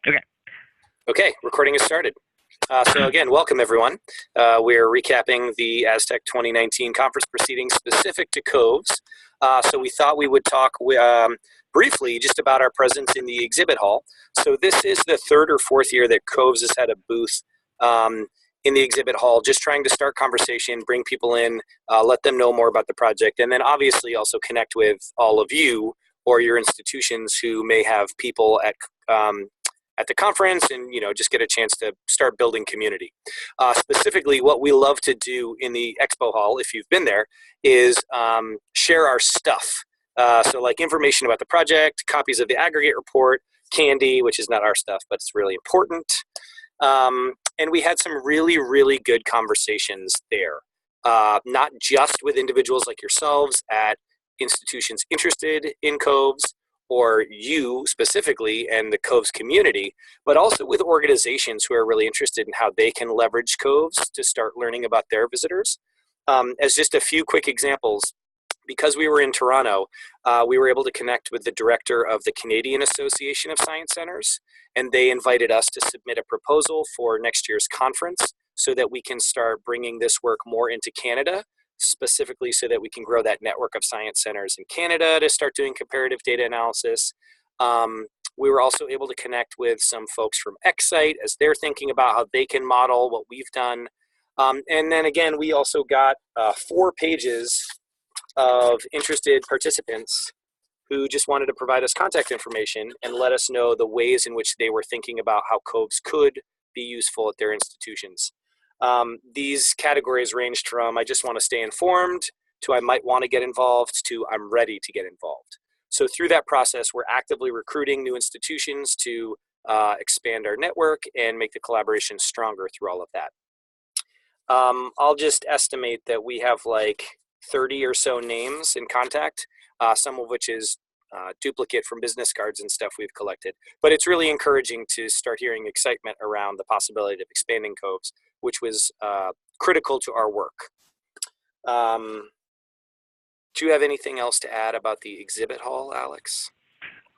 Okay. Okay, recording is started. So again, welcome everyone. We're recapping the Aztec 2019 conference proceedings specific to COVES. So we thought we would talk briefly just about our presence in the exhibit hall. So this is the third or fourth year that COVES has had a booth in the exhibit hall, just trying to start conversation, bring people in, let them know more about the project, and then obviously also connect with all of you or your institutions who may have people at the conference and just get a chance to start building community. Specifically, what we love to do in the expo hall, if you've been there, is share our stuff. So like information about the project, copies of the aggregate report, candy, which is not our stuff, but it's really important. And we had some really, really good conversations there, not just with individuals like yourselves at institutions interested in COVES, or you specifically and the COVES community, but also with organizations who are really interested in how they can leverage COVES to start learning about their visitors. As just a few quick examples, because we were in Toronto, we were able to connect with the director of the Canadian Association of Science Centers, and they invited us to submit a proposal for next year's conference so that we can start bringing this work more into Canada, specifically so that we can grow that network of science centers in Canada to start doing comparative data analysis. We were also able to connect with some folks from Excite as they're thinking about how they can model what we've done. And then again, we also got 4 pages of interested participants who just wanted to provide us contact information and let us know the ways in which they were thinking about how COVES could be useful at their institutions. These categories ranged from I just want to stay informed to I might want to get involved to I'm ready to get involved. So through that process, we're actively recruiting new institutions to expand our network and make the collaboration stronger through all of that. I'll just estimate that we have like 30 or so names in contact, some of which is duplicate from business cards and stuff we've collected. But it's really encouraging to start hearing excitement around the possibility of expanding COVES, which was critical to our work. Do you have anything else to add about the exhibit hall, Alex?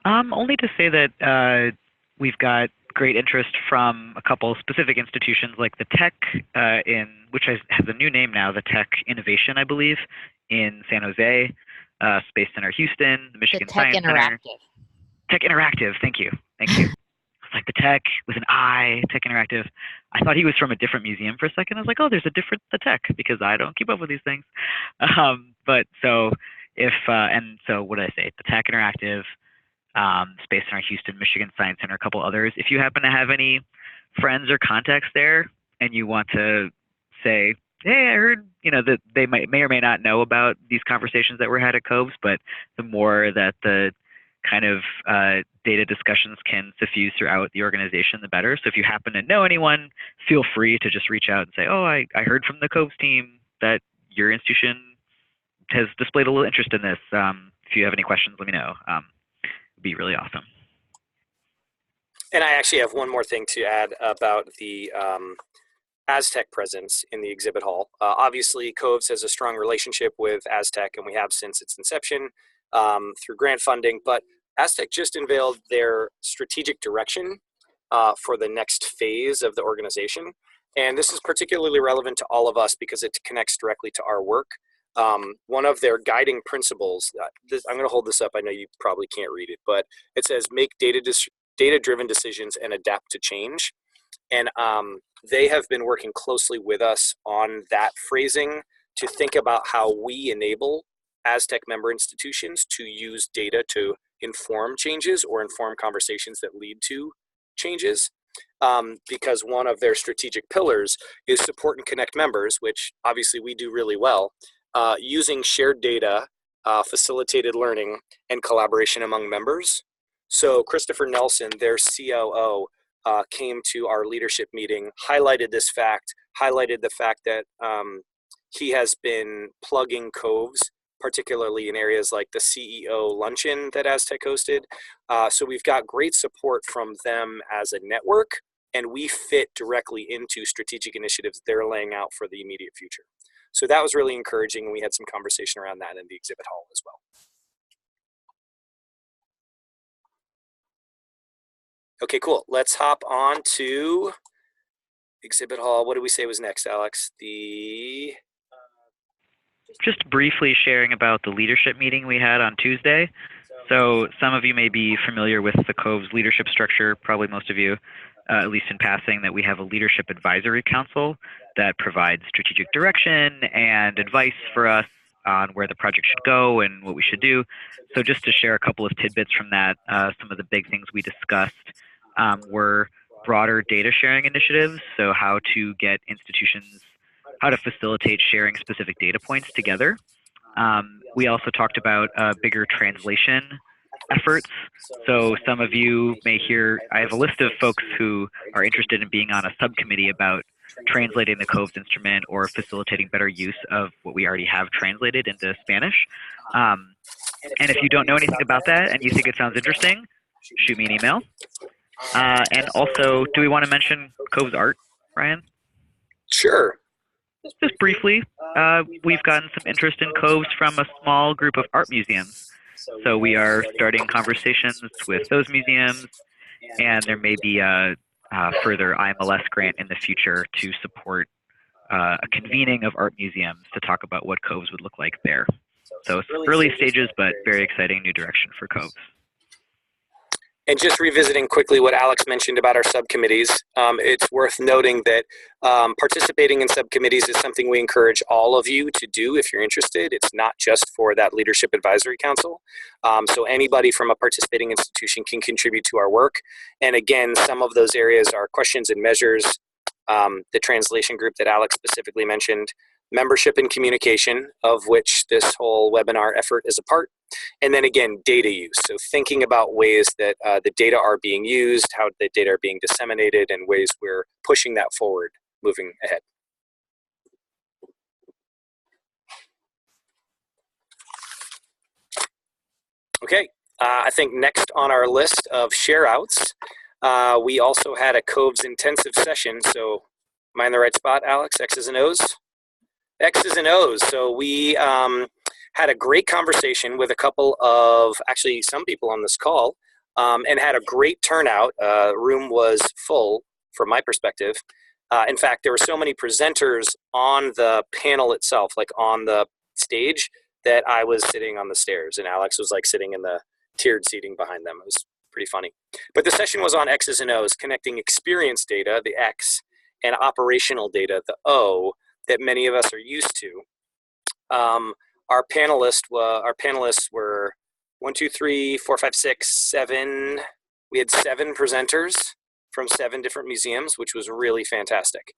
Only to say that we've got great interest from a couple specific institutions like the Tech, which has a new name now, the Tech Innovation, I believe, in San Jose, Space Center Houston, the Michigan Science Center. Tech Interactive, thank you. It's like the Tech with an I, Tech Interactive. I thought he was from a different museum for a second. I was like, oh, there's the Tech, because I don't keep up with these things. But so and so what did I say? The Tech Interactive, Space Center Houston, Michigan Science Center, a couple others. If you happen to have any friends or contacts there and you want to say, hey, I heard, that they may or may not know about these conversations that were had at COVES, but the more that the kind of data discussions can suffuse throughout the organization, the better. So if you happen to know anyone, feel free to just reach out and say, oh, I heard from the COVES team that your institution has displayed a little interest in this. If you have any questions, let me know. It'd be really awesome. And I actually have one more thing to add about the Aztec presence in the exhibit hall. Obviously, COVES has a strong relationship with Aztec, and we have since its inception through grant funding, but Aztec just unveiled their strategic direction for the next phase of the organization. And this is particularly relevant to all of us because it connects directly to our work. One of their guiding principles, I'm going to hold this up, I know you probably can't read it, but it says make data-driven decisions and adapt to change. And they have been working closely with us on that phrasing to think about how we enable Aztec member institutions to use data to inform changes or inform conversations that lead to changes. Because one of their strategic pillars is support and connect members, which obviously we do really well, using shared data, facilitated learning, and collaboration among members. So Christopher Nelson, their COO, came to our leadership meeting, highlighted this fact, highlighted the fact that he has been plugging COVES, particularly in areas like the CEO luncheon that Aztec hosted. So we've got great support from them as a network, and we fit directly into strategic initiatives they're laying out for the immediate future. So that was really encouraging, and we had some conversation around that in the exhibit hall as well. Okay, cool. Let's hop on to exhibit hall. What did we say was next, Alex? Just briefly sharing about the leadership meeting we had on Tuesday. So some of you may be familiar with the COVES leadership structure, probably most of you, at least in passing, that we have a leadership advisory council that provides strategic direction and advice for us on where the project should go and what we should do. So just to share a couple of tidbits from that, some of the big things we discussed were broader data sharing initiatives, so how to get institutions, how to facilitate sharing specific data points together. We also talked about bigger translation efforts. So some of you may hear, I have a list of folks who are interested in being on a subcommittee about translating the COVES instrument or facilitating better use of what we already have translated into Spanish. And if you don't know anything about that and you think it sounds interesting, shoot me an email. And also, do we want to mention COVES art, Ryan? Sure. Just briefly, we've gotten some interest in COVES from a small group of art museums. So we are starting conversations with those museums, and there may be a further IMLS grant in the future to support a convening of art museums to talk about what COVES would look like there. So it's early stages, but very exciting new direction for COVES. And just revisiting quickly what Alex mentioned about our subcommittees, it's worth noting that participating in subcommittees is something we encourage all of you to do if you're interested. It's not just for that Leadership Advisory Council. So anybody from a participating institution can contribute to our work. And again, some of those areas are questions and measures, the translation group that Alex specifically mentioned, membership and communication, of which this whole webinar effort is a part. And then again, data use. So thinking about ways that the data are being used, how the data are being disseminated, and ways we're pushing that forward, moving ahead. Okay, I think next on our list of share outs, we also had a COVES intensive session. So am I in the right spot, Alex? X's and O's? X's and O's. So we had a great conversation with a couple of, actually some people on this call, and had a great turnout. Room was full from my perspective. In fact, there were so many presenters on the panel itself, like on the stage, that I was sitting on the stairs and Alex was like sitting in the tiered seating behind them. It was pretty funny. But the session was on X's and O's, connecting experience data, the X, and operational data, the O, that many of us are used to. Our panelists were 1, 2, 3, 4, 5, 6, 7. We had 7 presenters from 7 different museums, which was really fantastic.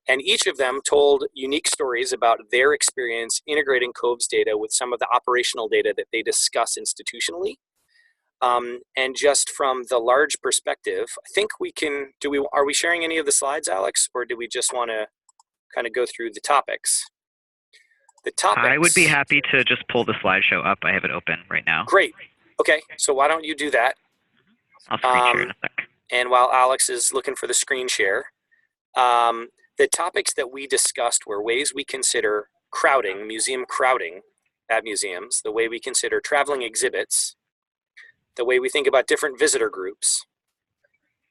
And each of them told unique stories about their experience integrating COVES data with some of the operational data that they discuss institutionally. And just from the large perspective, I think we can, are we sharing any of the slides, Alex, or do we just want to kind of go through the topics? The topics. I would be happy to just pull the slideshow up. I have it open right now. Great. Okay, so why don't you do that? I'll screen share in a sec. And while Alex is looking for the screen share, the topics that we discussed were ways we consider crowding, museum crowding at museums, the way we consider traveling exhibits, the way we think about different visitor groups,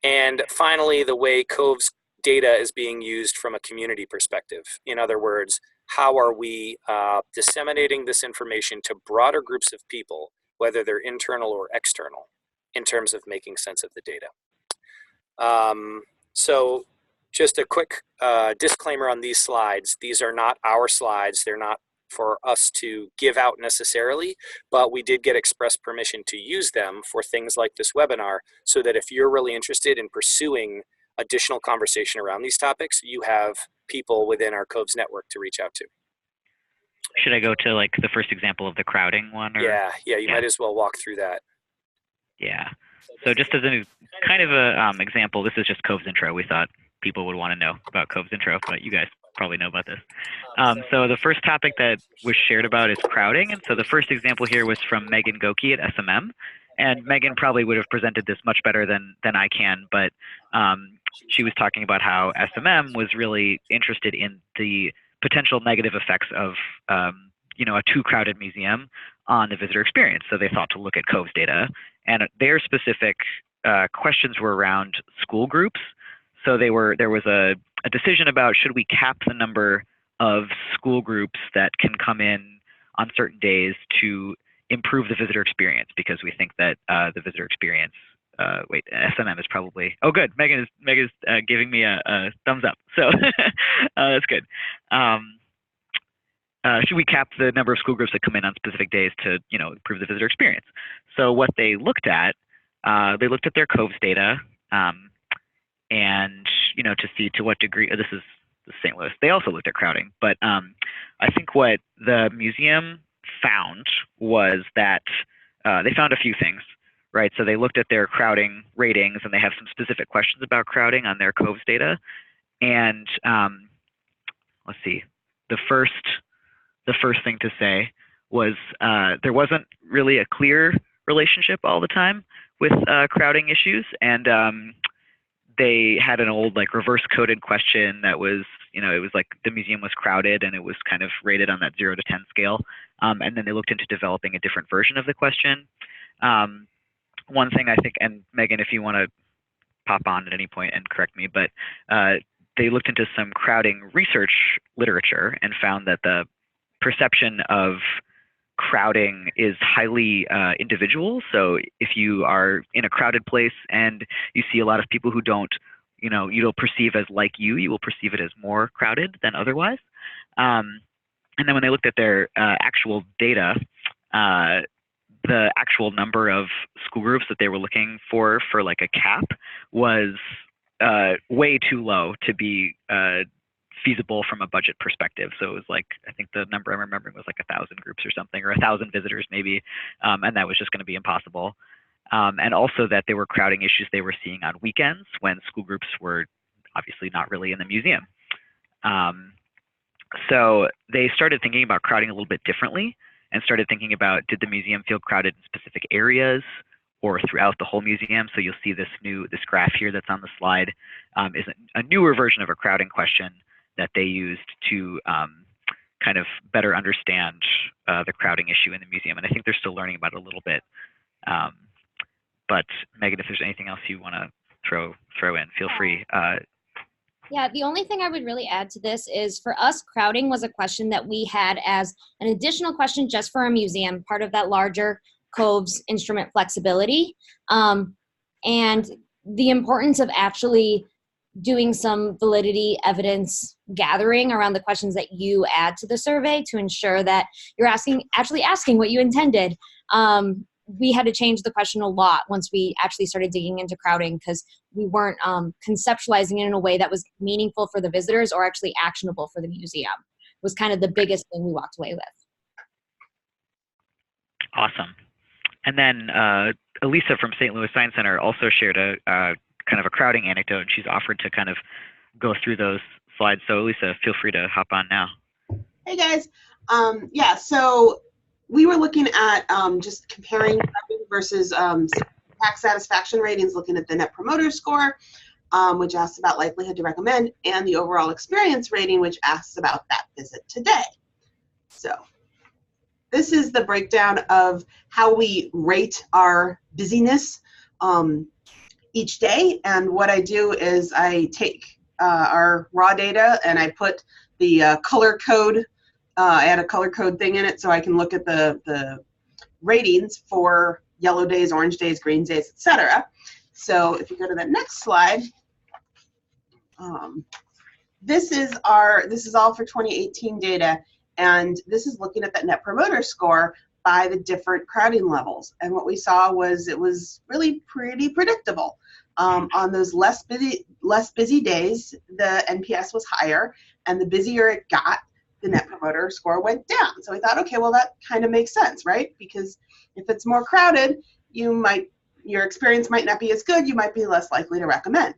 and finally, the way COVES data is being used from a community perspective. In other words, how are we disseminating this information to broader groups of people, whether they're internal or external, in terms of making sense of the data. So just a quick disclaimer on these slides. These are not our slides. They're not for us to give out necessarily, but we did get express permission to use them for things like this webinar, so that if you're really interested in pursuing additional conversation around these topics, you have people within our COVES network to reach out to. Should I go to like the first example of the crowding one? Or? Yeah, you might as well walk through that. Yeah. So just as a kind of a example, this is just COVES intro. We thought people would want to know about COVES intro, but you guys probably know about this. So the first topic that was shared about is crowding. And so the first example here was from Megan Goki at SMM. And Megan probably would have presented this much better than I can, but she was talking about how SMM was really interested in the potential negative effects of a too crowded museum on the visitor experience. So they thought to look at COVES data, and their specific questions were around school groups. So there was a decision about should we cap the number of school groups that can come in on certain days to improve the visitor experience, because we think that the visitor experience, wait, SMM is probably, oh good, Megan is giving me a thumbs up, so that's good. Should we cap the number of school groups that come in on specific days to, improve the visitor experience? So what they looked at their COVES data, and, to see to what degree, this is St. Louis, they also looked at crowding, but I think what the museum found was that they found a few things, right? So they looked at their crowding ratings, and they have some specific questions about crowding on their COVES data. And let's see, the first thing to say was there wasn't really a clear relationship all the time with crowding issues, and they had an old reverse coded question that was, it was like the museum was crowded and it was kind of rated on that 0 to 10 scale. And then they looked into developing a different version of the question. One thing I think, and Megan, if you want to pop on at any point and correct me, but they looked into some crowding research literature and found that the perception of crowding is highly individual. So if you are in a crowded place and you see a lot of people who you don't perceive as like you will perceive it as more crowded than otherwise. And then when they looked at their actual data, the actual number of school groups that they were looking for like a cap was way too low to be feasible from a budget perspective. So it was like, I think the number I'm remembering was like 1,000 groups or something, or 1,000 visitors maybe, and that was just going to be impossible. And also that there were crowding issues they were seeing on weekends when school groups were obviously not really in the museum. So they started thinking about crowding a little bit differently and started thinking about, did the museum feel crowded in specific areas or throughout the whole museum? So you'll see this graph here that's on the slide is a newer version of a crowding question that they used to kind of better understand the crowding issue in the museum. And I think they're still learning about it a little bit. But Megan, if there's anything else you want to throw in, feel free. Yeah, the only thing I would really add to this is, for us, crowding was a question that we had as an additional question just for our museum, part of that larger COVES instrument flexibility. And the importance of actually doing some validity evidence gathering around the questions that you add to the survey to ensure that you're actually asking what you intended. We had to change the question a lot once we actually started digging into crowding, because we weren't conceptualizing it in a way that was meaningful for the visitors or actually actionable for the museum. It was kind of the biggest thing we walked away with. Awesome. And then Elisa from St. Louis Science Center also shared a kind of a crowding anecdote, and she's offered to kind of go through those slides. So Elisa, feel free to hop on now. Hey guys. Yeah, so we were looking at just comparing versus tax satisfaction ratings, looking at the Net Promoter Score, which asks about likelihood to recommend, and the overall experience rating, which asks about that visit today. So this is the breakdown of how we rate our busyness each day. And what I do is I take our raw data and I put the color code, I add a color code thing in it so I can look at the ratings for yellow days, orange days, green days, etc. So if you go to the next slide, this is all for 2018 data, and this is looking at that Net Promoter Score by the different crowding levels. And what we saw was it was really pretty predictable. On those less busy days, the NPS was higher, and the busier it got, the Net Promoter Score went down. So we thought, okay, well, that kind of makes sense, right? Because if it's more crowded, your experience might not be as good, you might be less likely to recommend.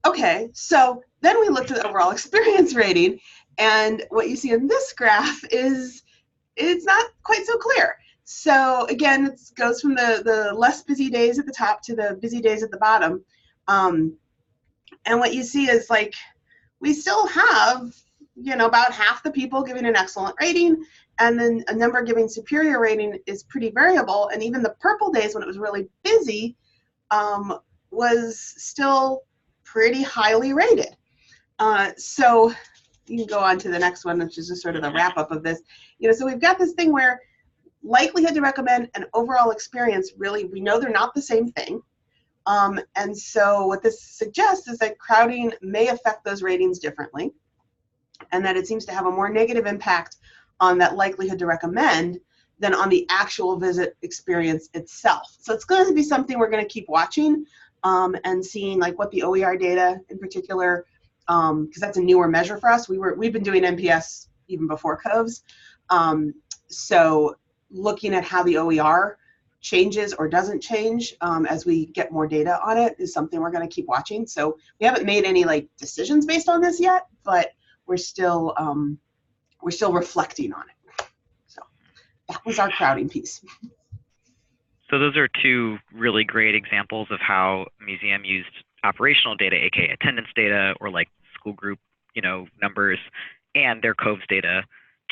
Okay, so then we looked at the overall experience rating, and what you see in this graph is it's not quite so clear. So again, it goes from the less busy days at the top to the busy days at the bottom. And what you see is, like, we still have about half the people giving an excellent rating, and then a number giving superior rating is pretty variable. And even the purple days when it was really busy was still pretty highly rated. So you can go on to the next one, which is just sort of the wrap up of this. So we've got this thing where likelihood to recommend and overall experience, really, we know they're not the same thing. And so what this suggests is that crowding may affect those ratings differently, and that it seems to have a more negative impact on that likelihood to recommend than on the actual visit experience itself. So it's going to be something we're going to keep watching and seeing, like, what the OER data in particular, because that's a newer measure for us. We've been doing NPS even before COVES. So looking at how the OER changes or doesn't change as we get more data on it is something we're going to keep watching. So we haven't made any decisions based on this yet, but we're still reflecting on it. So that was our crowding piece. So those are two really great examples of how a museum used operational data, aka attendance data, or school group, numbers, and their COVES data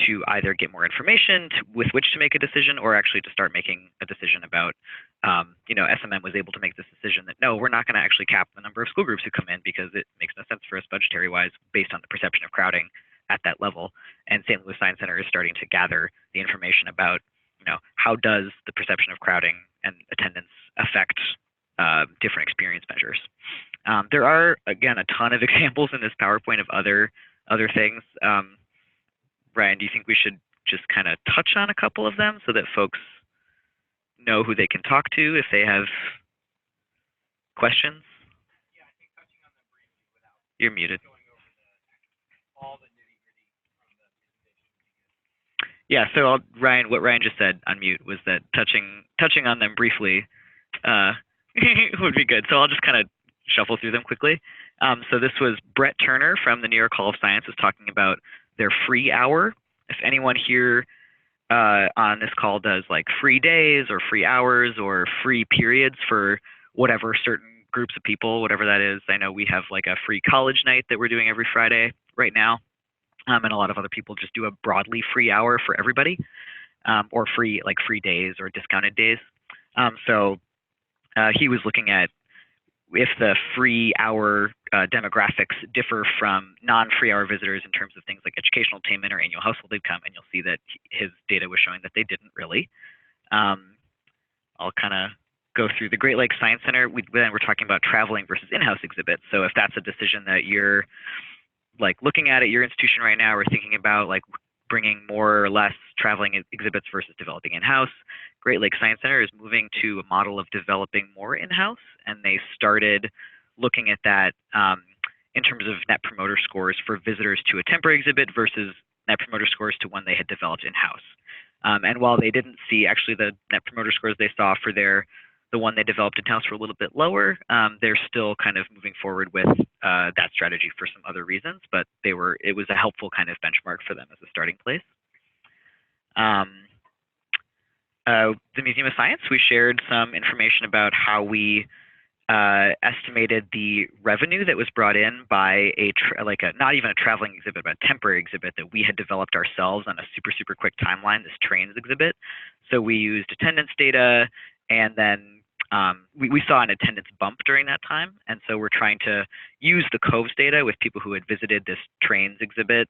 to either get more information with which to make a decision, or actually to start making a decision about, SMM was able to make this decision that, no, we're not going to actually cap the number of school groups who come in because it makes no sense for us budgetary-wise based on the perception of crowding at that level. And St. Louis Science Center is starting to gather the information about, how does the perception of crowding and attendance affect different experience measures. There are, again, a ton of examples in this PowerPoint of other things. Ryan, do you think we should just kind of touch on a couple of them so that folks know who they can talk to if they have questions? Yeah, I think touching on them briefly without You're muted. going over all the nitty-gritty from the presentation. Yeah, so Ryan, what Ryan just said on mute was that touching on them briefly would be good. So I'll just kind of shuffle through them quickly. So this was Brett Turner from the New York Hall of Science was talking about their free hour. If anyone here on this call does free days or free hours or free periods for whatever certain groups of people, whatever that is. I know we have a free college night that we're doing every Friday right now. And a lot of other people just do a broadly free hour for everybody, or free days or discounted days. So he was looking at if the free hour demographics differ from non-free hour visitors in terms of things like educational attainment or annual household income, and you'll see that his data was showing that they didn't really. I'll kind of go through the Great Lakes Science Center. Then we're talking about traveling versus in-house exhibits. So if that's a decision that you're looking at your institution right now, or thinking about bringing more or less traveling exhibits versus developing in-house, Great Lakes Science Center is moving to a model of developing more in-house, and they started looking at that in terms of net promoter scores for visitors to a temporary exhibit versus net promoter scores to one they had developed in-house. And while they didn't see actually the net promoter scores they saw for the one they developed in-house were a little bit lower, they're still kind of moving forward with that strategy for some other reasons, but it was a helpful kind of benchmark for them as a starting place. The Museum of Science, we shared some information about how we estimated the revenue that was brought in by not even a traveling exhibit, but a temporary exhibit that we had developed ourselves on a super quick timeline, this trains exhibit. So we used attendance data, and then we saw an attendance bump during that time. And so we're trying to use the COVES data with people who had visited this trains exhibit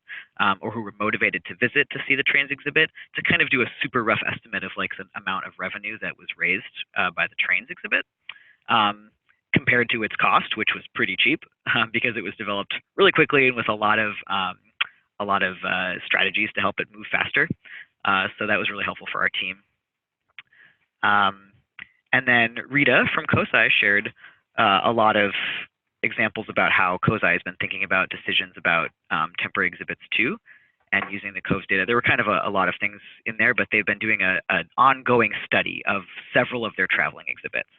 or who were motivated to visit to see the trains exhibit to kind of do a super rough estimate of the amount of revenue that was raised by the trains exhibit compared to its cost, which was pretty cheap because it was developed really quickly and with a lot of strategies to help it move faster. So that was really helpful for our team. And then Rita from COSI shared a lot of examples about how COSI has been thinking about decisions about temporary exhibits too, and using the COVES data. There were kind of a lot of things in there, but they've been doing an ongoing study of several of their traveling exhibits.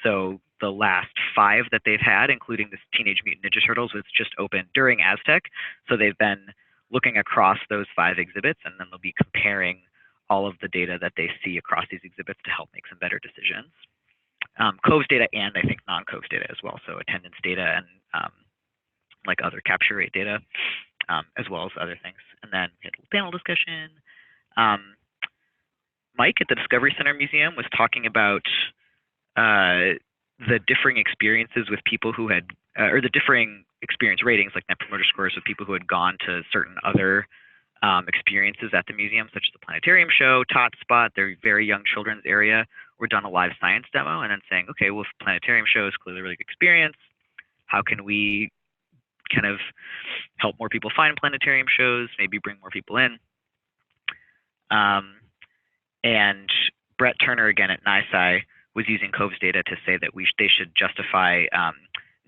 So the last 5 that they've had, including this Teenage Mutant Ninja Turtles, was just opened during Aztec. So they've been looking across those 5 exhibits, and then they'll be comparing all of the data that they see across these exhibits to help make some better decisions. COVES data and I think non-COVES data as well, so attendance data and other capture rate data. as well as other things. And then we had a panel discussion. Mike at the Discovery Center Museum was talking about the differing experiences with people who had, or the differing experience ratings, like Net Promoter Scores, with people who had gone to certain other experiences at the museum, such as the planetarium show, Tot Spot, their very young children's area, or done a live science demo, and then saying, okay, well, if planetarium show is clearly a really good experience, how can we kind of help more people find planetarium shows, maybe bring more people in? And Brett Turner, again at NYSCI, was using COVES data to say that they should justify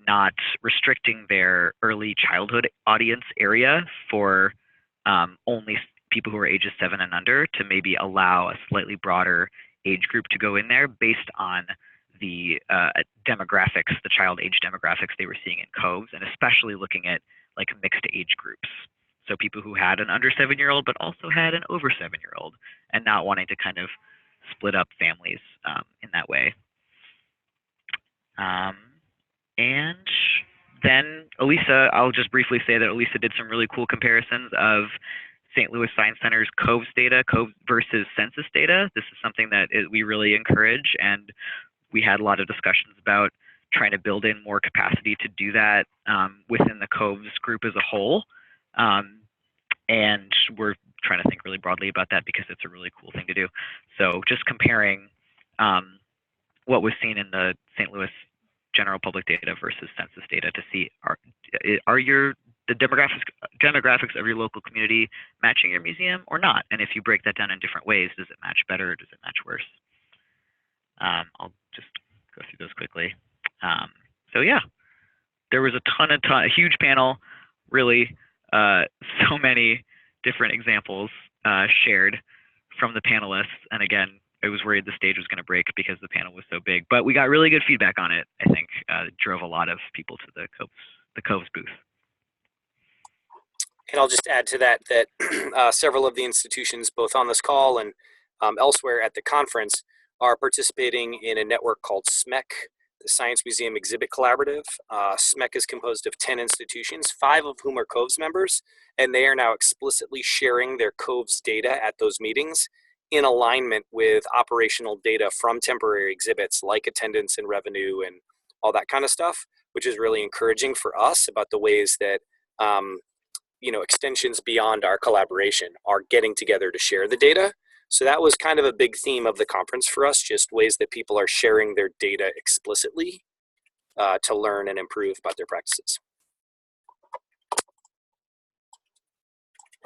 not restricting their early childhood audience area for only people who are ages 7 and under, to maybe allow a slightly broader age group to go in there based on the demographics, the child age demographics they were seeing in COVES, and especially looking at like mixed age groups. So people who had an under 7-year-old but also had an over 7-year-old, and not wanting to kind of split up families in that way. And then Elisa, I'll just briefly say that Elisa did some really cool comparisons of St. Louis Science Center's COVES data, COVES versus census data. This is something that we really encourage, and we had a lot of discussions about trying to build in more capacity to do that within the COVES group as a whole. And we're trying to think really broadly about that because it's a really cool thing to do. So just comparing what was seen in the St. Louis general public data versus census data to see the demographics of your local community matching your museum or not? And if you break that down in different ways, does it match better or does it match worse? I'll just go through those quickly. So yeah, there was a huge panel, really, so many different examples shared from the panelists. And again, I was worried the stage was going to break because the panel was so big, but we got really good feedback on it. I think drove a lot of people to the COVES booth. And I'll just add to that several of the institutions, both on this call and elsewhere at the conference, are participating in a network called SMEC, the Science Museum Exhibit Collaborative. SMEC is composed of 10 institutions, 5 of whom are COVES members, and they are now explicitly sharing their COVES data at those meetings in alignment with operational data from temporary exhibits like attendance and revenue and all that kind of stuff, which is really encouraging for us about the ways that extensions beyond our collaboration are getting together to share the data. So that was kind of a big theme of the conference for us, just ways that people are sharing their data explicitly to learn and improve about their practices.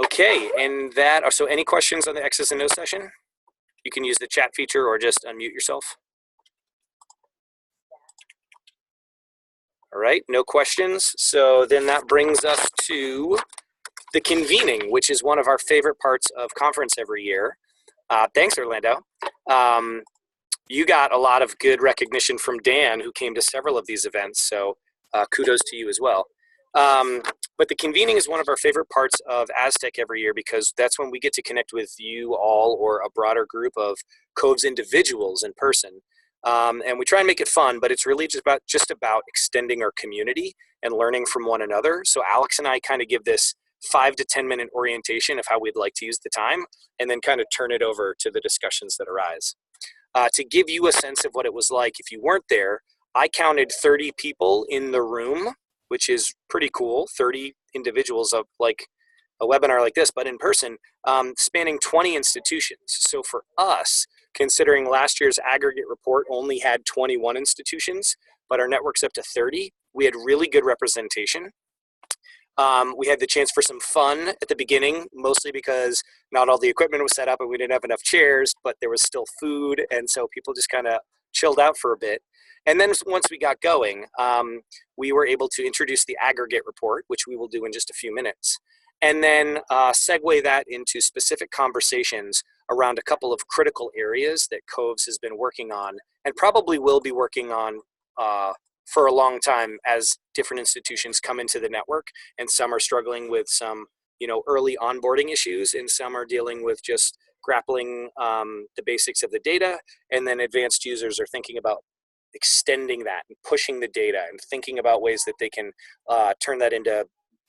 Okay, and so any questions on the X's and O's session? You can use the chat feature or just unmute yourself. All right, no questions. So then that brings us to the convening, which is one of our favorite parts of conference every year. Thanks, Orlando. You got a lot of good recognition from Dan, who came to several of these events, so kudos to you as well. But the convening is one of our favorite parts of Aztec every year because that's when we get to connect with you all or a broader group of COVES individuals in person. And we try and make it fun, but it's really just about extending our community and learning from one another. So Alex and I kind of give this 5 to 10 minute orientation of how we'd like to use the time, and then kind of turn it over to the discussions that arise. To give you a sense of what it was like if you weren't there, I counted 30 people in the room, which is pretty cool, 30 individuals of like a webinar like this, but in person, spanning 20 institutions. So for us, considering last year's aggregate report only had 21 institutions, but our network's up to 30, we had really good representation. We had the chance for some fun at the beginning, mostly because not all the equipment was set up and we didn't have enough chairs, but there was still food, and so people just kind of chilled out for a bit. And then once we got going, we were able to introduce the aggregate report, which we will do in just a few minutes, and then segue that into specific conversations around a couple of critical areas that COVES has been working on and probably will be working on for a long time as different institutions come into the network, and some are struggling with some early onboarding issues, and some are dealing with just grappling the basics of the data, and then advanced users are thinking about extending that and pushing the data and thinking about ways that they can turn that into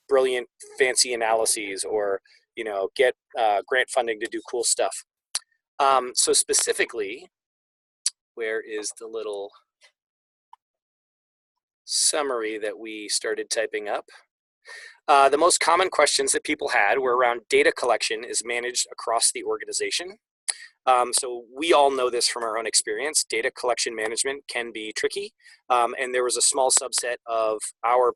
brilliant, fancy analyses or, you know, get grant funding to do cool stuff. So specifically, where is the little summary that we started typing up? The most common questions that people had were around data collection is managed across the organization. So we all know this from our own experience. Data collection management can be tricky. And there was a small subset of our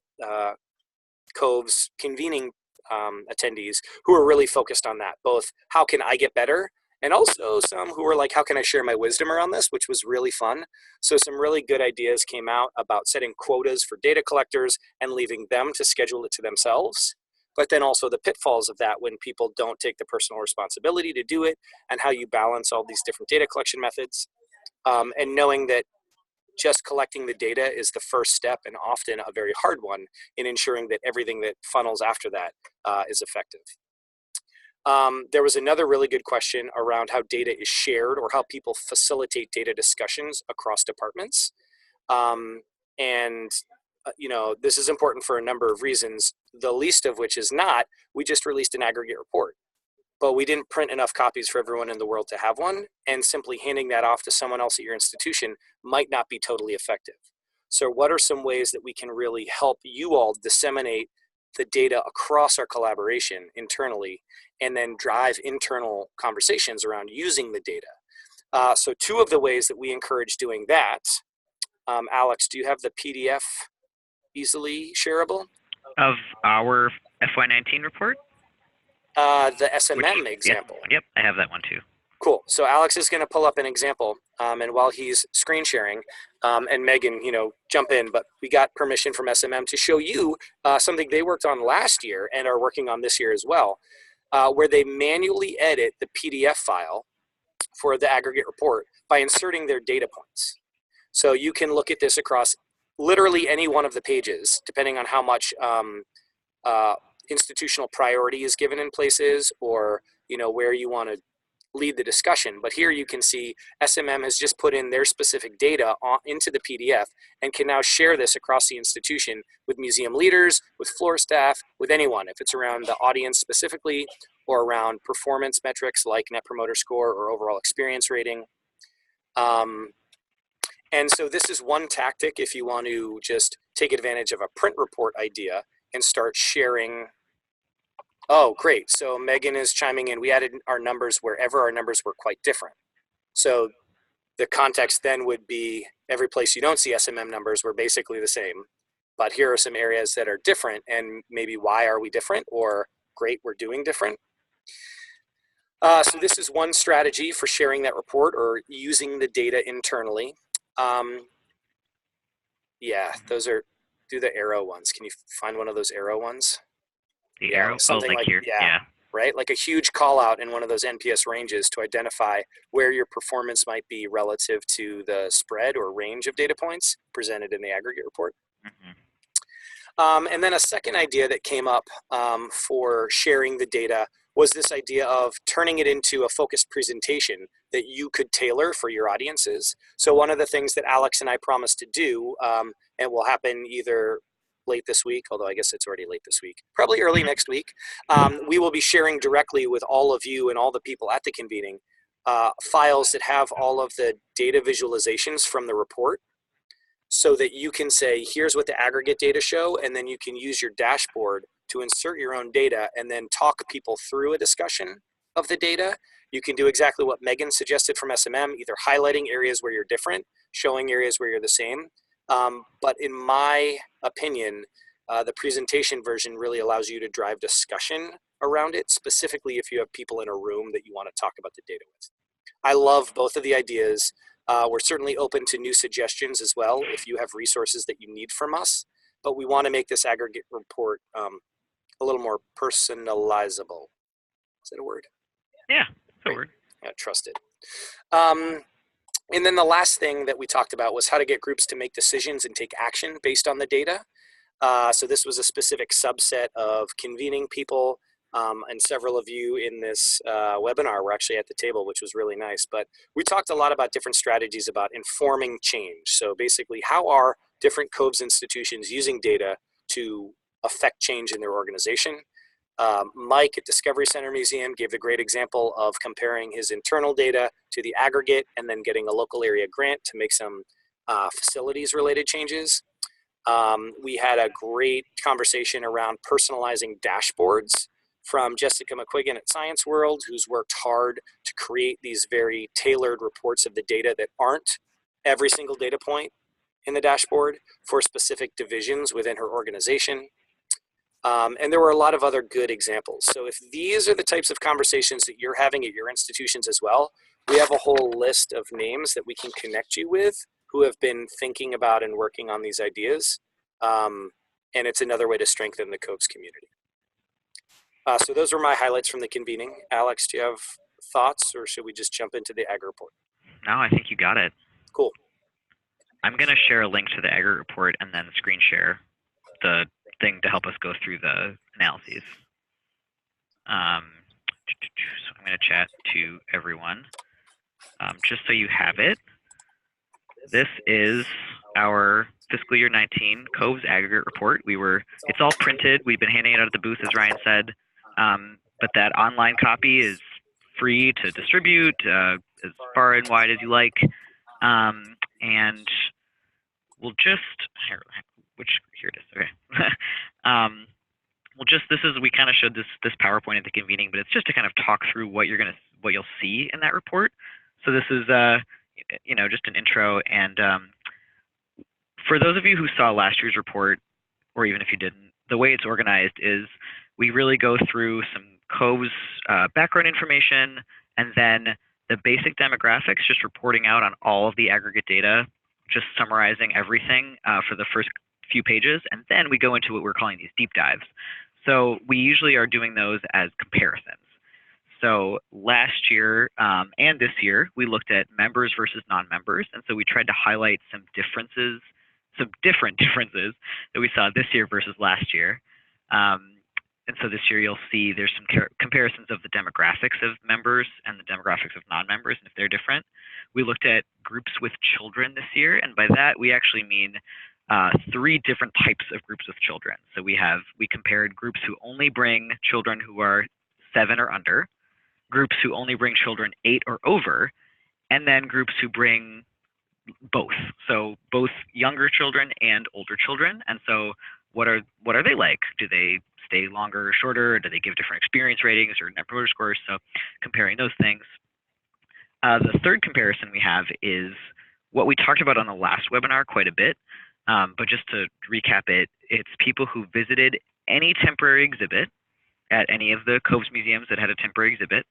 COVES convening attendees who were really focused on that, both how can I get better, and also some who were like, how can I share my wisdom around this, which was really fun. So some really good ideas came out about setting quotas for data collectors and leaving them to schedule it to themselves. But then also the pitfalls of that when people don't take the personal responsibility to do it, and how you balance all these different data collection methods, and knowing that just collecting the data is the first step and often a very hard one in ensuring that everything that funnels after that is effective. There was another really good question around how data is shared or how people facilitate data discussions across departments. You know, this is important for a number of reasons, the least of which is not, we just released an aggregate report, but we didn't print enough copies for everyone in the world to have one, and simply handing that off to someone else at your institution might not be totally effective. So what are some ways that we can really help you all disseminate the data across our collaboration internally and then drive internal conversations around using the data? So two of the ways that we encourage doing that, Alex, do you have the PDF easily shareable? Of our FY19 report? The SMM example. Yep, I have that one too. Cool. So Alex is going to pull up an example, and while he's screen sharing, and Megan, you know, jump in, but we got permission from SMM to show you something they worked on last year and are working on this year as well, where they manually edit the PDF file for the aggregate report by inserting their data points. So you can look at this across literally any one of the pages, depending on how much institutional priority is given in places, or, you know, where you want to lead the discussion. But here you can see SMM has just put in their specific data into the PDF and can now share this across the institution with museum leaders, with floor staff, with anyone, if it's around the audience specifically or around performance metrics like Net Promoter Score or overall experience rating. And so this is one tactic if you want to just take advantage of a print report idea and start sharing. Oh, great. So Megan is chiming in. We added our numbers wherever our numbers were quite different. So the context then would be every place you don't see SMM numbers were basically the same, but here are some areas that are different, and maybe why are we different, or great, we're doing different. So this is one strategy for sharing that report or using the data internally. Yeah, those are, do the arrow ones. Can you find one of those arrow ones? The arrow? Something like here? Yeah, right? Like a huge call out in one of those NPS ranges to identify where your performance might be relative to the spread or range of data points presented in the aggregate report. Mm-hmm. And then a second idea that came up for sharing the data was this idea of turning it into a focused presentation that you could tailor for your audiences. So one of the things that Alex and I promised to do, and will happen either late this week, although I guess it's already late this week, probably early next week, we will be sharing directly with all of you and all the people at the convening files that have all of the data visualizations from the report, so that you can say, here's what the aggregate data show, and then you can use your dashboard to insert your own data and then talk people through a discussion of the data. You can do exactly what Megan suggested from SMM, either highlighting areas where you're different, showing areas where you're the same. But in my opinion, the presentation version really allows you to drive discussion around it, specifically if you have people in a room that you want to talk about the data with. I love both of the ideas. We're certainly open to new suggestions as well if you have resources that you need from us, but we want to make this aggregate report a little more personalizable. Is that a word? Yeah, it's a word. Yeah, trust it. And then the last thing that we talked about was how to get groups to make decisions and take action based on the data. So this was a specific subset of convening people, and several of you in this webinar were actually at the table, which was really nice. But we talked a lot about different strategies about informing change. So basically, how are different COVES institutions using data to affect change in their organization. Mike at Discovery Center Museum gave the great example of comparing his internal data to the aggregate and then getting a local area grant to make some facilities related changes. We had a great conversation around personalizing dashboards from Jessica McQuiggan at Science World, who's worked hard to create these very tailored reports of the data that aren't every single data point in the dashboard for specific divisions within her organization. And there were a lot of other good examples. So if these are the types of conversations that you're having at your institutions as well, we have a whole list of names that we can connect you with who have been thinking about and working on these ideas. And it's another way to strengthen the COVES community. So those were my highlights from the convening. Alex, do you have thoughts, or should we just jump into the Aggregate Report? No, I think you got it. Cool. I'm going to share a link to the Aggregate Report and then screen share the thing to help us go through the analyses. So I'm going to chat to everyone. Just so you have it, this is our fiscal year 19 COVES Aggregate Report. It's all printed. We've been handing it out at the booth, as Ryan said, but that online copy is free to distribute as far and wide as you like. And we'll just, here it is, okay. We kind of showed this PowerPoint at the convening, but it's just to kind of talk through what you'll see in that report. So this is, just an intro. And for those of you who saw last year's report, or even if you didn't, the way it's organized is we really go through some COVES background information, and then the basic demographics, just reporting out on all of the aggregate data, just summarizing everything for the first few pages, and then we go into what we're calling these deep dives. So we usually are doing those as comparisons. So last year and this year, we looked at members versus non-members, and so we tried to highlight some different differences that we saw this year versus last year. And so this year you'll see there's some comparisons of the demographics of members and the demographics of non-members, and if they're different. We looked at groups with children this year, and by that we actually mean 3 different types of groups with children. So we compared groups who only bring children who are 7 or under, groups who only bring children 8 or over, and then groups who bring both. So both younger children and older children. And so what are they like? Do they stay longer or shorter? Do they give different experience ratings or net promoter scores? So comparing those things. The third comparison we have is what we talked about on the last webinar quite a bit. But just to recap it, it's people who visited any temporary exhibit at any of the COVES museums that had a temporary exhibit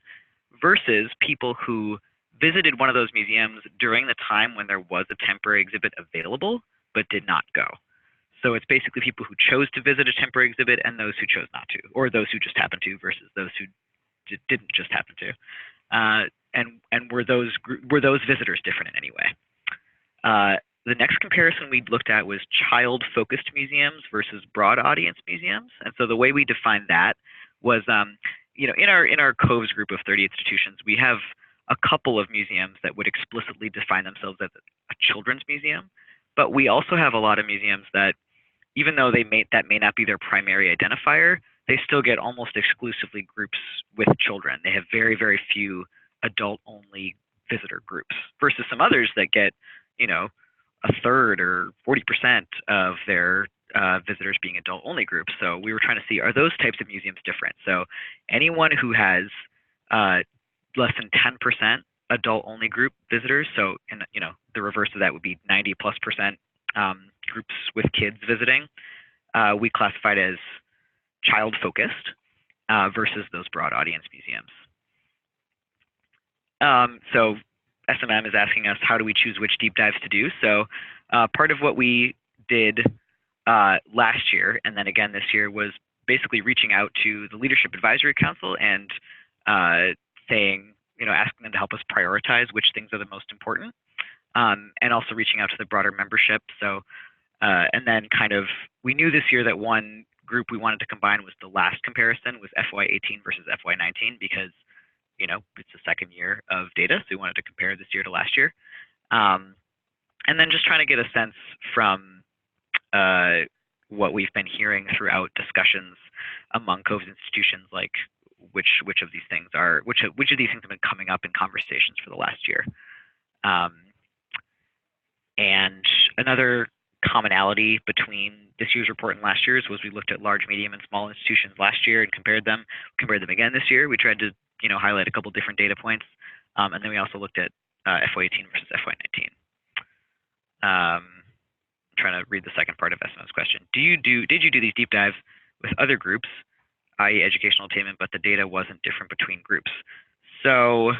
versus people who visited one of those museums during the time when there was a temporary exhibit available but did not go. So it's basically people who chose to visit a temporary exhibit and those who chose not to, or those who just happened to versus those who didn't just happen to. And were those visitors different in any way? The next comparison we looked at was child-focused museums versus broad audience museums. And so the way we defined that was, in our COVES group of 30 institutions, we have a couple of museums that would explicitly define themselves as a children's museum, but we also have a lot of museums that, even though that may not be their primary identifier, they still get almost exclusively groups with children. They have very, very few adult-only visitor groups versus some others that get, a third or 40% of their visitors being adult-only groups. So we were trying to see, are those types of museums different? So anyone who has less than 10% adult-only group visitors, so the reverse of that would be 90+% groups with kids visiting, we classified as child-focused versus those broad audience museums. So SMM is asking us, how do we choose which deep dives to do? So part of what we did last year, and then again this year, was basically reaching out to the Leadership Advisory Council and saying, asking them to help us prioritize which things are the most important, and also reaching out to the broader membership. So, and then we knew this year that one group we wanted to combine was the last comparison was FY18 versus FY19 because it's the second year of data, so we wanted to compare this year to last year. And then just trying to get a sense from what we've been hearing throughout discussions among COVES institutions, like which of these things are, which of these things have been coming up in conversations for the last year. And another commonality between this year's report and last year's was we looked at large, medium, and small institutions last year and compared them again this year. We tried to highlight a couple different data points, and then we also looked at FY18 versus FY19. I'm trying to read the second part of SM's question. Did you do these deep dives with other groups, i.e. educational attainment, but the data wasn't different between groups? So,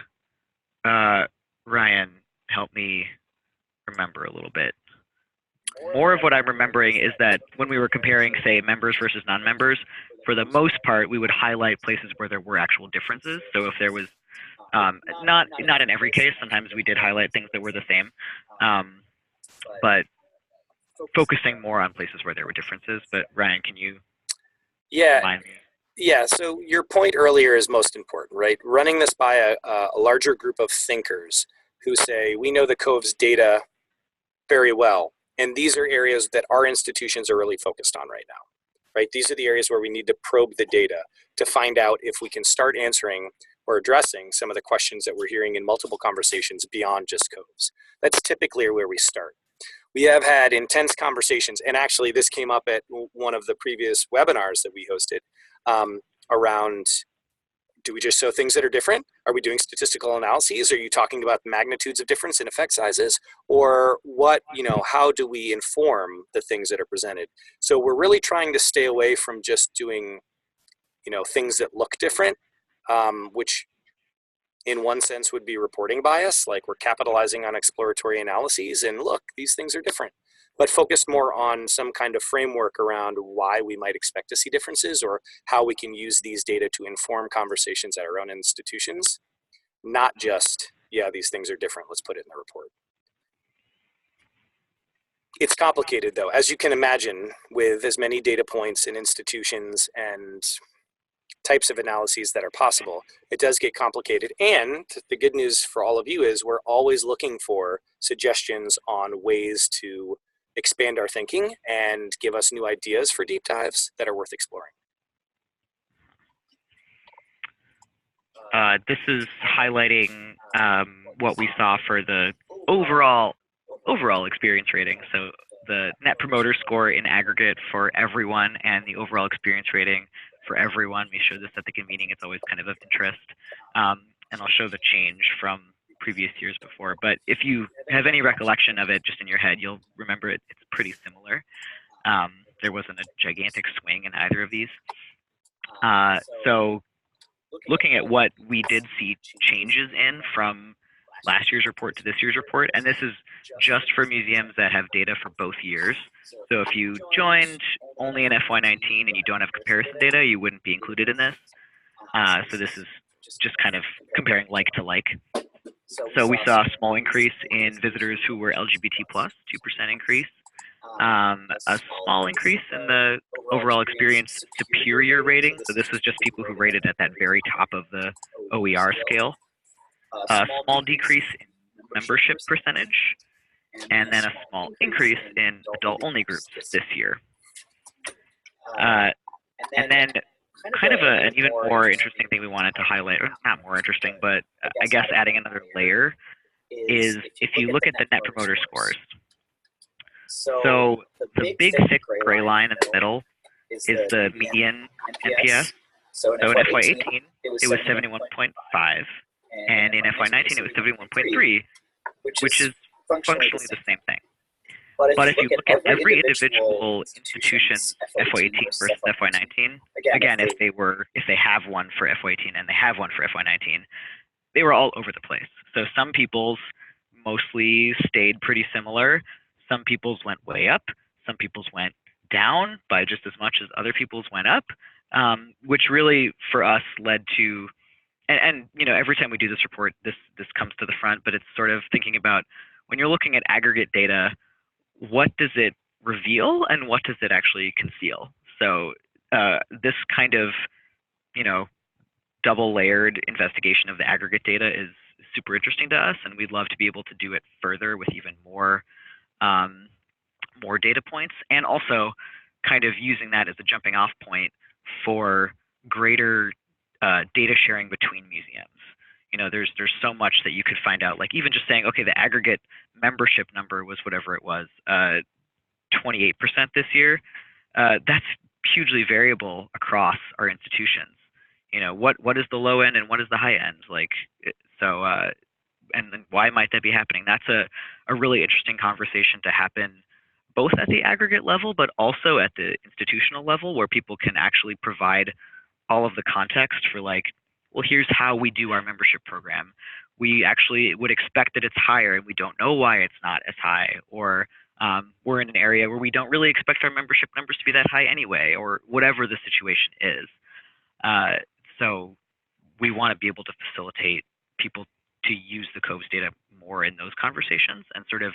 Ryan, help me remember a little bit. More of what I'm remembering is that when we were comparing, say, members versus non-members, for the most part, we would highlight places where there were actual differences. So if there was, not in every case, sometimes we did highlight things that were the same, but focusing more on places where there were differences. But Ryan, can you remind me? Yeah, so your point earlier is most important, right? Running this by a larger group of thinkers who say, we know the COVES data very well, and these are areas that our institutions are really focused on right now, right? These are the areas where we need to probe the data to find out if we can start answering or addressing some of the questions that we're hearing in multiple conversations beyond just COVES. That's typically where we start. We have had intense conversations, and actually this came up at one of the previous webinars that we hosted around, do we just show things that are different? Are we doing statistical analyses? Are you talking about magnitudes of difference in effect sizes? Or what, how do we inform the things that are presented? So we're really trying to stay away from just doing, things that look different, which in one sense would be reporting bias, like we're capitalizing on exploratory analyses and look, these things are different, but focus more on some kind of framework around why we might expect to see differences or how we can use these data to inform conversations at our own institutions, not just, yeah, these things are different, let's put it in the report. It's complicated though, as you can imagine, with as many data points and institutions and types of analyses that are possible, it does get complicated. And the good news for all of you is we're always looking for suggestions on ways to expand our thinking and give us new ideas for deep dives that are worth exploring. This is highlighting what we saw for the overall experience rating. So the Net Promoter Score in aggregate for everyone and the overall experience rating for everyone. We show this at the convening. It's always kind of interest. And I'll show the change from previous years before. But if you have any recollection of it just in your head, you'll remember it's pretty similar. There wasn't a gigantic swing in either of these. So looking at what we did see changes in from last year's report to this year's report, and this is just for museums that have data for both years. So if you joined only in FY19 and you don't have comparison data, you wouldn't be included in this. So this is just kind of comparing like to like. So we saw a small increase in visitors who were LGBT+, 2% increase. A small increase in the overall experience superior rating. So this is just people who rated at that very top of the OER scale. A small decrease in membership percentage, and then a small increase in adult-only groups this year. And then kind of an even more interesting thing we wanted to highlight, or not more interesting, but I guess adding another layer, is if you look at the Net Promoter Scores. So the big thick gray line in the middle is the median NPS. So in FY18, it was 71.5. And in FY19, it was 71.3, which is functionally the same thing. But if you look at every individual institution's FY18 versus FY19, again, if they have one for FY18 and they have one for FY19, they were all over the place. So some people's mostly stayed pretty similar. Some people's went way up. Some people's went down by just as much as other people's went up, which really for us led to, and every time we do this report, this comes to the front, but it's sort of thinking about when you're looking at aggregate data, what does it reveal and what does it actually conceal? So this kind of, double layered investigation of the aggregate data is super interesting to us, and we'd love to be able to do it further with even more data points. And also kind of using that as a jumping off point for greater data sharing between museums. You know, there's so much that you could find out, like even just saying, okay, the aggregate membership number was whatever it was, 28% this year. That's hugely variable across our institutions. You know, what is the low end and what is the high end? Like, so, and why might that be happening? That's a really interesting conversation to happen both at the aggregate level, but also at the institutional level, where people can actually provide all of the context for, like, well, here's how we do our membership program. We actually would expect that it's higher and we don't know why it's not as high, or we're in an area where we don't really expect our membership numbers to be that high anyway, or whatever the situation is. So we want to be able to facilitate people to use the COVES data more in those conversations, and sort of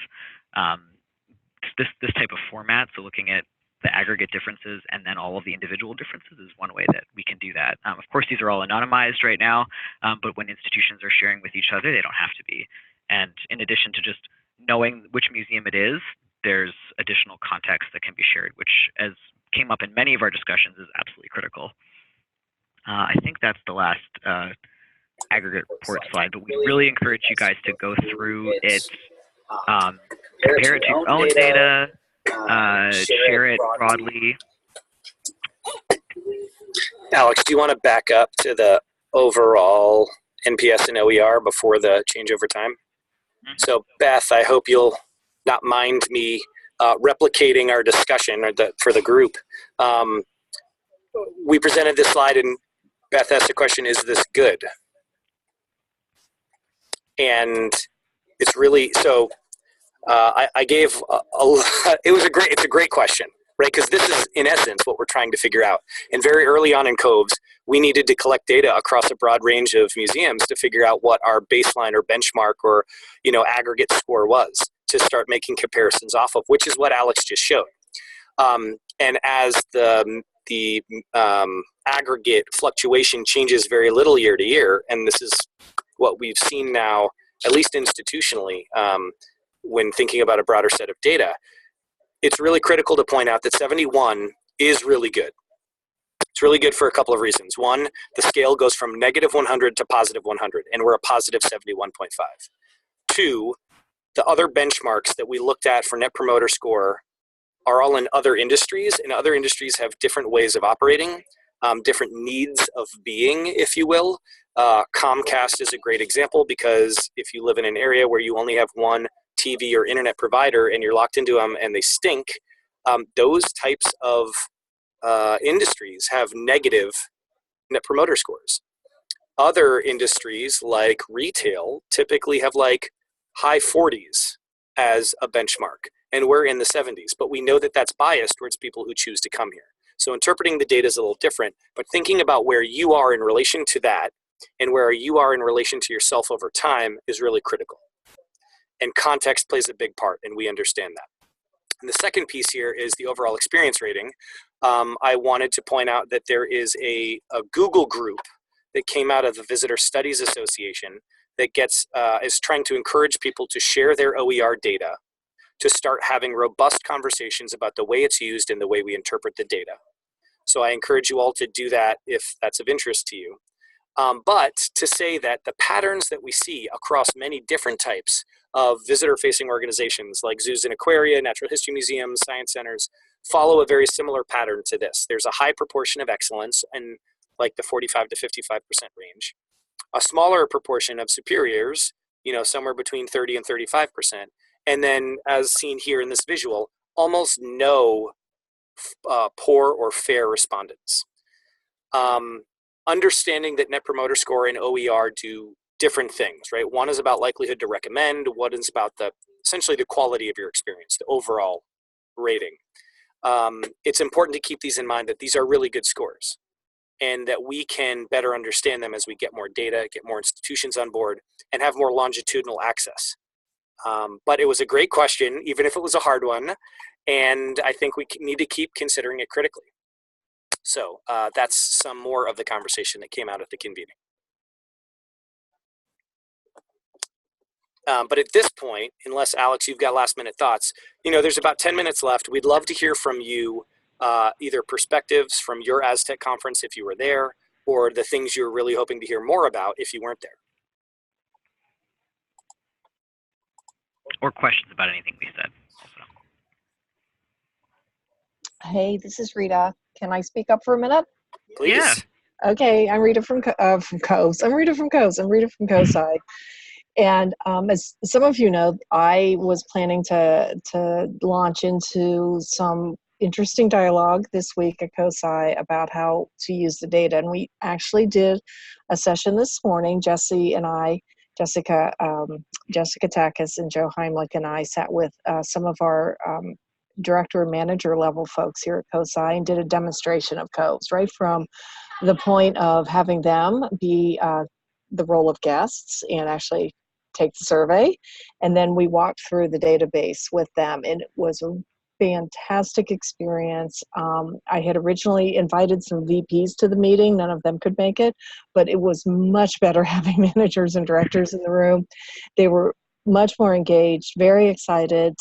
this type of format. So looking at the aggregate differences and then all of the individual differences is one way that we can do that. Of course, these are all anonymized right now, but when institutions are sharing with each other, they don't have to be. And in addition to just knowing which museum it is, there's additional context that can be shared, which, as came up in many of our discussions, is absolutely critical. I think that's the last aggregate report slide, but we really encourage you guys to go through it, compare it to your own data, share it broadly. Alex, do you want to back up to the overall NPS and OER before the change over time? Mm-hmm. So Beth, I hope you'll not mind me replicating our discussion for the group. We presented this slide and Beth asked the question, is this good? And it's really, so I gave it's a great question, right? Because this is in essence what we're trying to figure out. And very early on in COVES, we needed to collect data across a broad range of museums to figure out what our baseline or benchmark or, you know, aggregate score was, to start making comparisons off of, which is what Alex just showed. And as the aggregate fluctuation changes very little year to year, and this is what we've seen now, at least institutionally, when thinking about a broader set of data, it's really critical to point out that 71 is really good. It's really good for a couple of reasons. One, the scale goes from negative 100 to positive 100, and we're a positive 71.5. Two, the other benchmarks that we looked at for Net Promoter Score are all in other industries, and other industries have different ways of operating, different needs of being, if you will. Comcast is a great example, because if you live in an area where you only have one TV or internet provider and you're locked into them and they stink, those types of industries have negative Net Promoter Scores. Other industries like retail typically have like high 40s as a benchmark, and we're in the 70s, but we know that that's biased towards people who choose to come here. So interpreting the data is a little different, but thinking about where you are in relation to that and where you are in relation to yourself over time is really critical. And context plays a big part, and we understand that. And the second piece here is the overall experience rating. I wanted to point out that there is a Google group that came out of the Visitor Studies Association that is trying to encourage people to share their OER data, to start having robust conversations about the way it's used and the way we interpret the data. So I encourage you all to do that if that's of interest to you. But to say that the patterns that we see across many different types of visitor-facing organizations like zoos and aquaria, natural history museums, science centers, follow a very similar pattern to this. There's a high proportion of excellence in like the 45 to 55% range. A smaller proportion of superiors, you know, somewhere between 30 and 35%. And then, as seen here in this visual, almost no poor or fair respondents. Understanding that Net Promoter Score and OER do different things, right? One is about likelihood to recommend. One is about essentially the quality of your experience, the overall rating. It's important to keep these in mind, that these are really good scores, and that we can better understand them as we get more data, get more institutions on board, and have more longitudinal access. But it was a great question, even if it was a hard one, and I think we need to keep considering it critically. So that's some more of the conversation that came out at the convening. But at this point, unless Alex, you've got last minute thoughts, you know, there's about 10 minutes left. We'd love to hear from you either perspectives from your Aztec conference if you were there, or the things you're really hoping to hear more about if you weren't there. Or questions about anything we said also. Hey, this is Rita. Can I speak up for a minute? Please. Yeah. Okay, I'm Rita from COVES. I'm Rita from COSI. And as some of you know, I was planning to launch into some interesting dialogue this week at COSI about how to use the data. And we actually did a session this morning. Jessica Takis and Joe Heimlich and I sat with some of our director and manager level folks here at COSI and did a demonstration of COVES, right from the point of having them be the role of guests and actually take the survey. And then we walked through the database with them, and it was a fantastic experience. I had originally invited some VPs to the meeting. None of them could make it, but it was much better having managers and directors in the room. They were much more engaged, very excited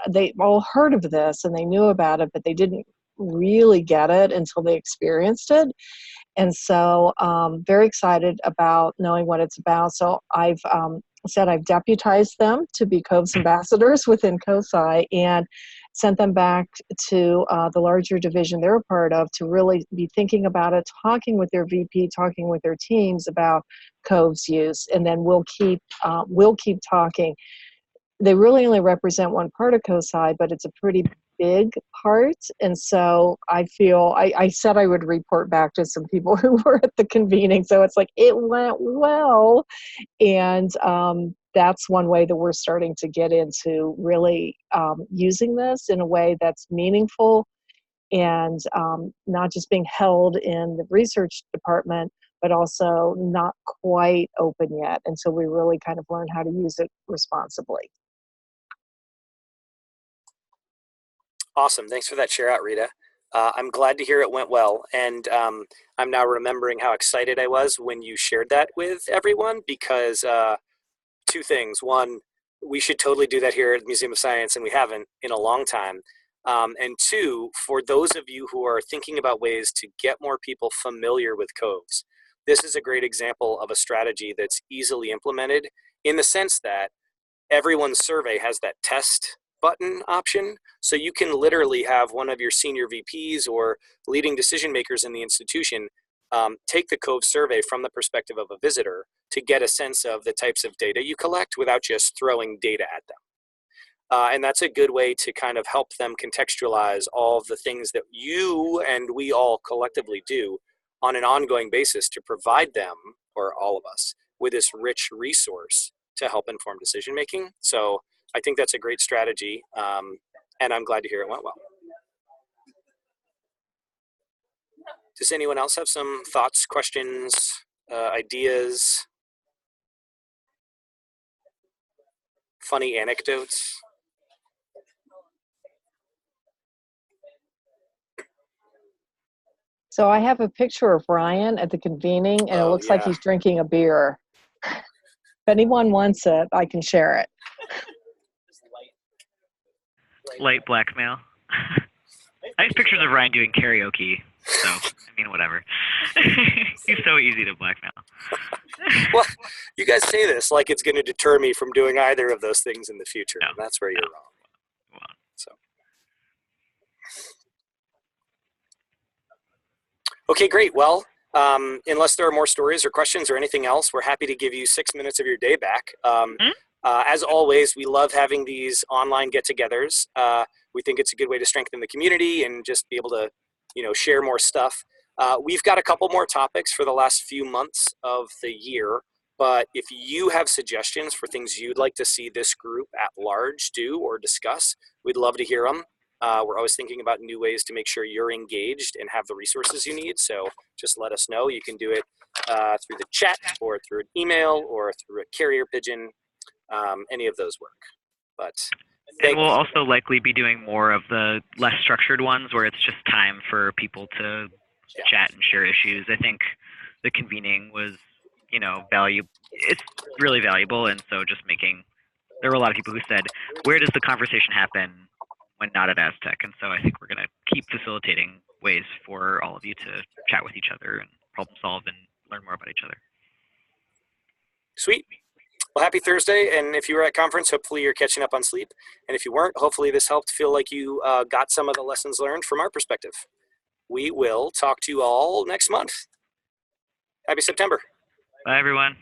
they all heard of this and they knew about it, but they didn't really get it until they experienced it. And so very excited about knowing what it's about. So I've said I've deputized them to be COVES ambassadors within COSI and sent them back to the larger division they're a part of to really be thinking about it, talking with their VP, talking with their teams about COVES use, and then we'll keep talking. They really only represent one part of COSI, but it's a pretty big part. And so I feel, I said I would report back to some people who were at the convening. So it's like, it went well. And that's one way that we're starting to get into really using this in a way that's meaningful and not just being held in the research department, but also not quite open yet. And so we really kind of learn how to use it responsibly. Awesome. Thanks for that share out, Rita. I'm glad to hear it went well. And I'm now remembering how excited I was when you shared that with everyone because two things. One, we should totally do that here at the Museum of Science, and we haven't in a long time. And two, for those of you who are thinking about ways to get more people familiar with COVES, this is a great example of a strategy that's easily implemented in the sense that everyone's survey has that test button option. So you can literally have one of your senior VPs or leading decision makers in the institution take the COVES survey from the perspective of a visitor to get a sense of the types of data you collect without just throwing data at them. And that's a good way to kind of help them contextualize all of the things that you and we all collectively do on an ongoing basis to provide them, or all of us, with this rich resource to help inform decision making. So I think that's a great strategy, and I'm glad to hear it went well. Does anyone else have some thoughts, questions, ideas, funny anecdotes? So I have a picture of Ryan at the convening, and it looks like he's drinking a beer. If anyone wants it, I can share it. Light blackmail. I have pictures of Ryan doing karaoke, so I mean, whatever. He's so easy to blackmail. Well, you guys say this like it's going to deter me from doing either of those things in the future, and that's where you're wrong. So, okay, great. Well, unless there are more stories or questions or anything else, we're happy to give you 6 minutes of your day back. As always, we love having these online get-togethers. We think it's a good way to strengthen the community and just be able to, share more stuff. We've got a couple more topics for the last few months of the year, but if you have suggestions for things you'd like to see this group at large do or discuss, we'd love to hear them. We're always thinking about new ways to make sure you're engaged and have the resources you need, so just let us know. You can do it through the chat or through an email or through a carrier pigeon. Any of those work. But and we'll also likely be doing more of the less structured ones where it's just time for people to chat and share issues. I think the convening was, it's really valuable, and so just there were a lot of people who said, where does the conversation happen when not at Aztec. And so I think we're going to keep facilitating ways for all of you to chat with each other and problem solve and learn more about each other. Sweet. Well, happy Thursday. And if you were at conference, hopefully you're catching up on sleep. And if you weren't, hopefully this helped feel like you got some of the lessons learned from our perspective. We will talk to you all next month. Happy September. Bye, everyone.